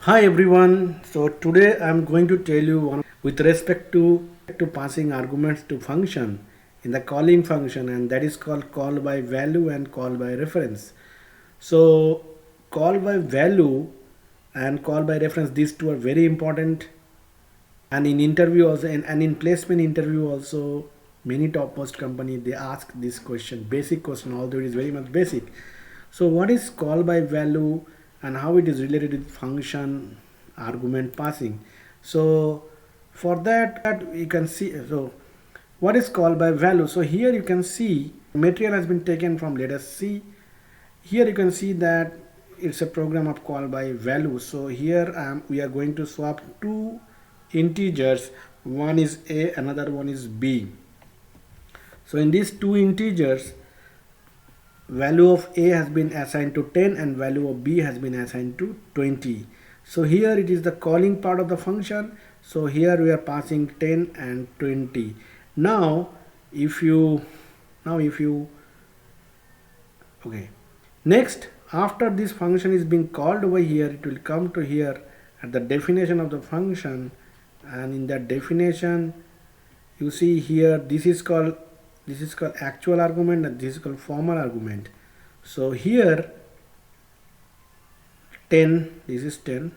Hi everyone. So today I'm going to tell you with respect to passing arguments to function in the calling function, and that is called call by value and call by reference. So call by value and call by reference, these two are very important, and in interview also, and in placement interview also, many topmost company they ask this question, basic question, although it is very much basic. So what is call by value and how it is related with function argument passing? So for that you can see, so what is call by value? So here you can see material has been taken from, let us see, here you can see that it's a program of call by value. So here we are going to swap two integers, one is a, another one is b. So in these two integers, value of a has been assigned to 10 and value of b has been assigned to 20. So here it is the calling part of the function. So here we are passing 10 and 20. Now if you okay, next after this function is being called over here, it will come to here at the definition of the function, and in that definition you see here this is called actual argument and this is called formal argument. So here 10, this is 10,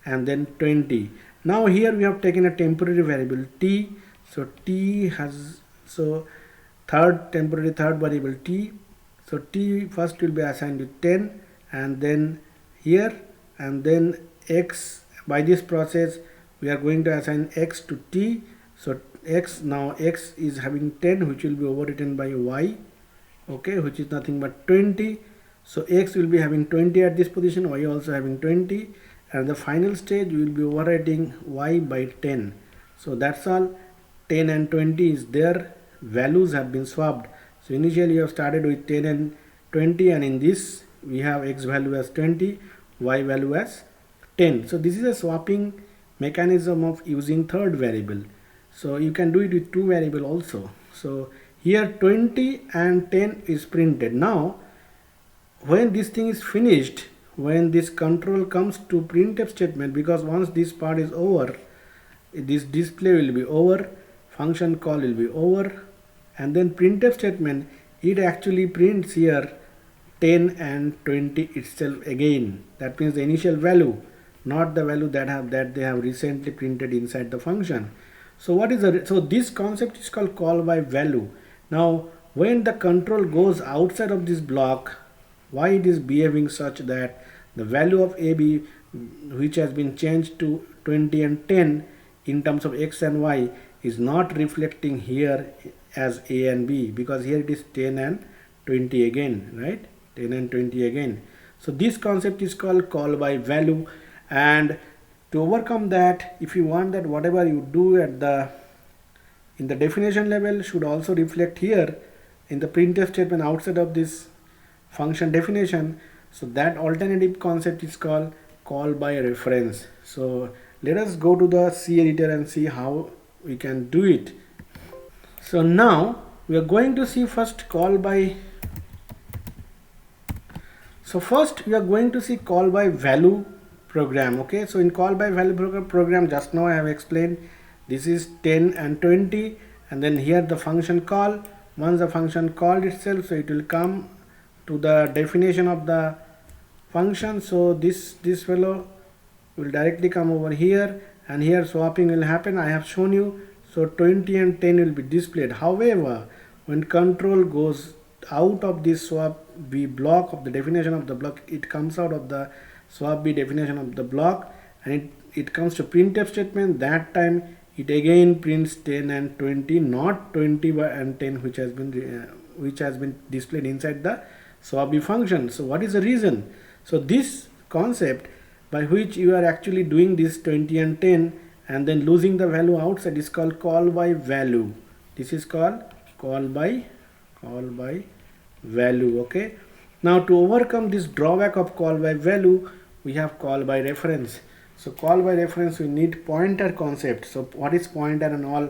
and then 20. Now here we have taken a temporary variable t. So t has, so temporary third variable t. So t first will be assigned to 10, and then here, and then x. By this process we are going to assign x to t. So x, now x is having 10, which will be overwritten by y, okay, which is nothing but 20. So x will be having 20 at this position, y also having 20, and the final stage we will be overwriting y by 10. So that's all. 10 and 20 is there, values have been swapped. So initially you have started with 10 and 20, and in this we have x value as 20, y value as 10. So this is a swapping mechanism of using third variable. So you can do it with two variable also. So here 20 and 10 is printed. Now when this thing is finished, when this control comes to printf statement, because once this part is over, this display will be over, function call will be over, and then printf statement, it actually prints here 10 and 20 itself again. That means the initial value, not the value that they have recently printed inside the function. So what is so this concept is called call by value. Now when the control goes outside of this block, why it is behaving such that the value of AB, which has been changed to 20 and 10 in terms of x and y, is not reflecting here as a and b, because here it is 10 and 20 again, right? 10 and 20 again. So this concept is called call by value, and to overcome that, if you want that whatever you do at the in the definition level should also reflect here in the printf statement outside of this function definition, so that alternative concept is called call by reference. So let us go to the C editor and see how we can do it. So now we are going to see first call by, so first we are going to see call by value program. Okay, so in call by value program, just now I have explained this is 10 and 20, and then here the function call. Once the function called itself, so it will come to the definition of the function. So this fellow will directly come over here, and here swapping will happen. I have shown you. So 20 and 10 will be displayed. However, when control goes out of this swap b block of the definition of the block, it comes out of the swap b definition of the block, and it comes to printf statement. That time it again prints 10 and 20, not 20 and 10 which has been displayed inside the swap b function. So what is the reason? So this concept by which you are actually doing this 20 and 10 and then losing the value outside is called call by value. This is called call by value. Okay, now to overcome this drawback of call by value, we have call by reference. So call by reference, we need pointer concept. So what is pointer and all,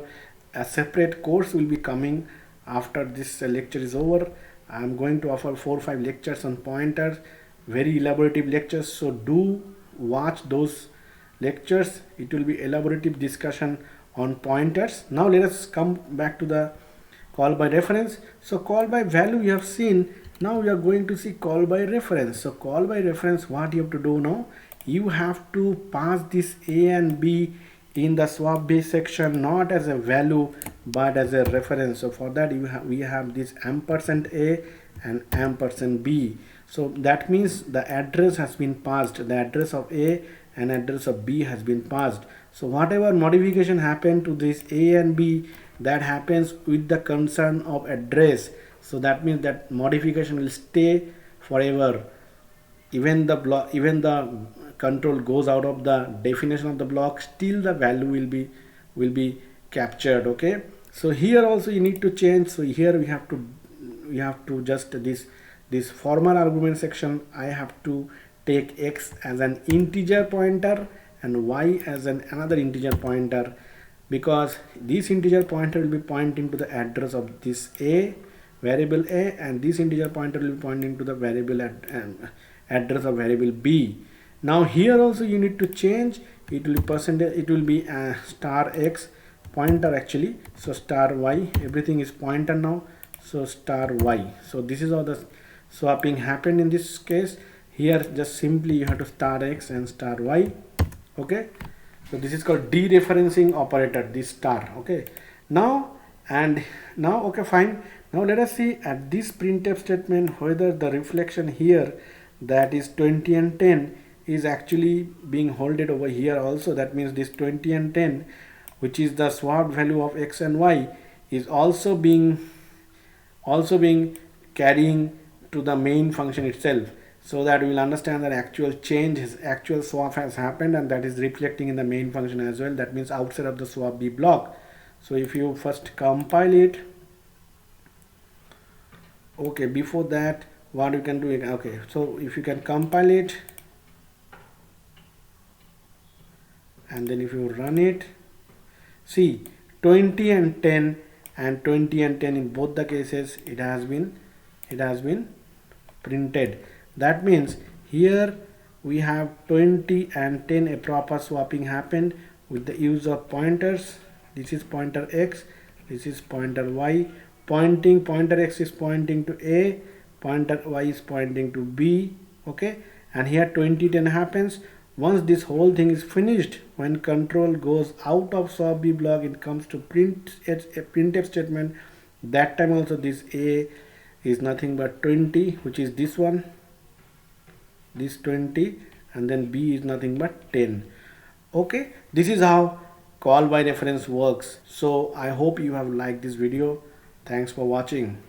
a separate course will be coming after this lecture is over. I am going to offer 4 or 5 lectures on pointers, very elaborative lectures. So do watch those lectures. It will be elaborative discussion on pointers. Now let us come back to the call by reference. So call by value you have seen. Now we are going to see call by reference. So call by reference, what you have to do now, you have to pass this a and b in the swap base section not as a value but as a reference. So for that we have this ampersand a and ampersand b. So that means the address has been passed, the address of a and address of b has been passed. So whatever modification happened to this a and b, that happens with the concern of address. So that means that modification will stay forever. Even the control goes out of the definition of the block, still the value will be captured. Okay, so here also you need to change. So here we have to just this former argument section, I have to take x as an integer pointer and y as another integer pointer, because this integer pointer will be pointing to the address of this a variable a, and this integer pointer will be pointing to the variable address of variable b. Now here also you need to change, it will be percentage, it will be star x pointer actually, so star y, everything is pointer now, so star y. So this is how the swapping happened in this case. Here just simply you have to star x and star y. Okay, so this is called dereferencing operator, this star. Okay, now okay, fine. Now let us see at this printf statement whether the reflection here, that is 20 and 10, is actually being holded over here also. That means this 20 and 10, which is the swapped value of x and y, is also being carrying to the main function itself, so that we will understand that actual swap has happened, and that is reflecting in the main function as well. That means outside of the swap b block. So if you first compile it, okay, before that what you can do, okay, so if you can compile it and then if you run it, see 20 and 10 and 20 and 10 in both the cases it has been printed. That means here we have 20 and 10, a proper swapping happened with the use of pointers. This is pointer x, this is pointer y. Pointer x is pointing to a, pointer y is pointing to b. Okay, and here 2010 happens. Once this whole thing is finished, when control goes out of swap b block, it comes to printf statement. That time also this a is nothing but 20, which is this one, this 20, and then b is nothing but 10. Okay, this is how call by reference works. So I hope you have liked this video. Thanks for watching.